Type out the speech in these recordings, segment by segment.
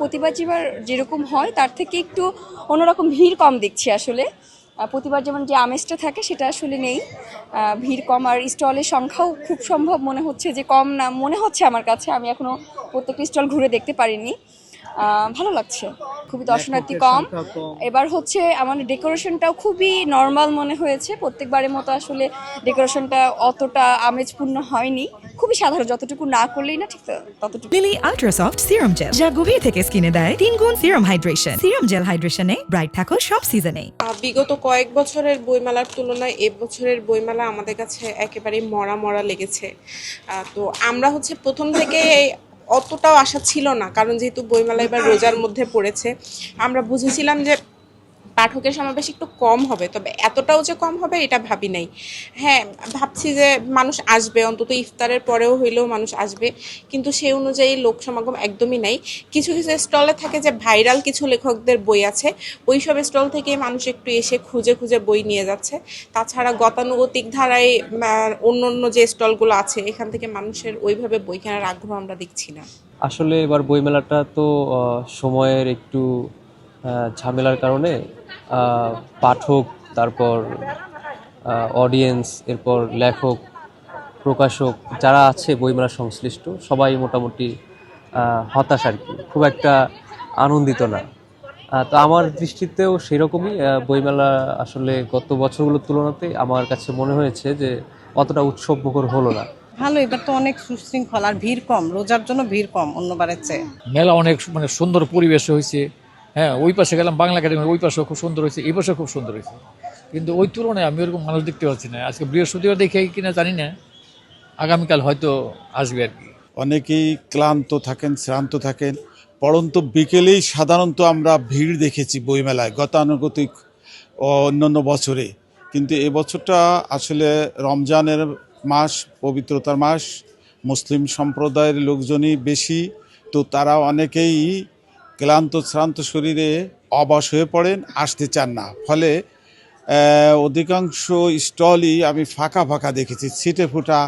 প্রতিবার যেবার যেরকম হয় তার থেকে একটু অন্যরকম ভিড় কম দেখছি আসলে। প্রতিবার যেমন যে আমেজটা থাকে সেটা আসলে নেই। ভিড় কম, আর স্টলের সংখ্যাও খুব সম্ভব মনে হচ্ছে যে কম না মনে হচ্ছে আমার কাছে। আমি এখনও প্রত্যেকটা স্টল ঘুরে দেখতে পারিনি। ভালো লাগছে, খুবই দর্শনার্থী কম। এবার হচ্ছে আমাদের ডেকোরেশনটাও খুবই নর্মাল মনে হয়েছে, প্রত্যেকবারের মতো আসলে ডেকোরেশনটা অতটা আমেজপূর্ণ হয়নি, খুবই সাধারণ, যতটুকু না করলেই না ঠিক ততটুকু। Lily ultra soft serum gel, যা গভীর থেকে স্কিনে দেয় 3 গুণ সিরাম হাইড্রেশন। সিরাম জেল হাইড্রেশনে ব্রাইট থাকো সব সিজনে। বিগত কয়েক বছরের বইমেলার তুলনায় এবছরের বইমেলা আমাদের কাছে একেবারেই মরা মরা লেগেছে। তো আমরা হচ্ছে প্রথম থেকে অতটাও আশা ছিল না, কারণ যেহেতু বইমেলা এবার রোজার মধ্যে পড়েছে, আমরা বুঝেছিলাম যে পাঠকের সমাবেশ একটু কম হবে, তবে এতটাও যে কম হবে এটা ভাবি নাই। হ্যাঁ, ভাবছি যে মানুষ আসবে, অন্তত ইফতারের পরেও হইলেও মানুষ আসবে, কিন্তু সেই অনুযায়ী লোক সমাগম একদমই নাই। কিছু কিছু স্টলে থাকে যে ভাইরাল কিছু লেখকদের বই আছে, ওই সব স্টল থেকে মানুষ একটু এসে খুঁজে খুঁজে বই নিয়ে যাচ্ছে। তাছাড়া গতানুগতিক ধারায় অন্য অন্য যে স্টলগুলো আছে এখান থেকে মানুষের ওইভাবে বই কেনার আগ্রহ আমরা দেখছি না। আসলে এবার বইমেলাটা তো সময়ের একটু ঝামেলার কারণে পাঠক, তারপর অডিয়েন্স, এরপর লেখক, প্রকাশক যারা আছে বইমেলা সংশ্লিষ্ট সবাই মোটামুটি হতাশ আর কি, খুব একটা আনন্দিত না। তো আমার দৃষ্টিতেও সেরকমই, বইমেলা আসলে গত বছরগুলোর তুলনাতে আমার কাছে মনে হয়েছে যে অতটা উৎসবমুখর হলো না। ভালো, এবার তো অনেক সুশৃঙ্খল আর ভিড় কম, রোজার জন্য ভিড় কম অন্যবারের চেয়ে। মেলা অনেক সুন্দর পরিবেশ হয়েছে। হ্যাঁ, ওই পাশে গেলাম বাংলা একাডেমি, ওই পাশেও খুব সুন্দর হয়েছে, এই পাশেও খুব সুন্দর হয়েছে, কিন্তু ওই তুলনায় আমি ওরকম মানুষ দেখতে পাচ্ছি না। আজকে বৃহস্পতিবার দেখে কিনা জানি না, আগামীকাল হয়তো আসবে আর কি। অনেকেই ক্লান্ত থাকেন, শ্রান্ত থাকেন, পরন্তু বিকেলেই সাধারণত আমরা ভিড় দেখেছি বইমেলায় গতানুগতিক অন্যান্য বছরে, কিন্তু এবছরটা আসলে রমজানের মাস, পবিত্রতার মাস, মুসলিম সম্প্রদায়ের লোকজনই বেশি, তো তারা অনেকেই ক্লান্ত শ্রান্ত শরীরে অবশ হয়ে পড়েন, আসতে চান না, ফলে অধিকাংশ স্টলই আমি ফাঁকা ফাঁকা দেখেছি, ছিটে ফুটা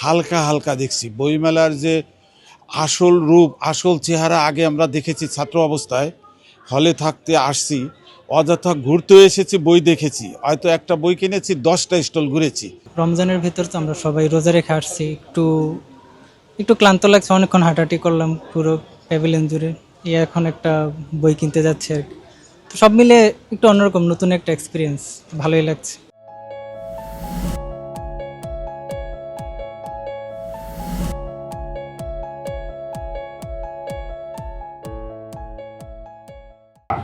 হালকা হালকা দেখছি। বইমেলার যে আসল রূপ, আসল চেহারা আগে আমরা দেখেছি ছাত্র অবস্থায়, হলে থাকতে আসছি, অযথা ঘুরতে এসেছি, বই দেখেছি, হয়তো একটা বই কিনেছি, 10টা স্টল ঘুরেছি। রমজানের ভিতর তো আমরা সবাই রোজা রেখে আসছি, একটু ক্লান্ত লাগছে, অনেকক্ষণ হাঁটাহাঁটি করলাম পুরো প্যাভিলিয়ন জুড়ে, এখন একটা বই কিনতে যাচ্ছে আর কি। তো সব মিলে একটু অন্যরকম নতুন একটা এক্সপিরিয়েন্স, ভালোই লাগছে।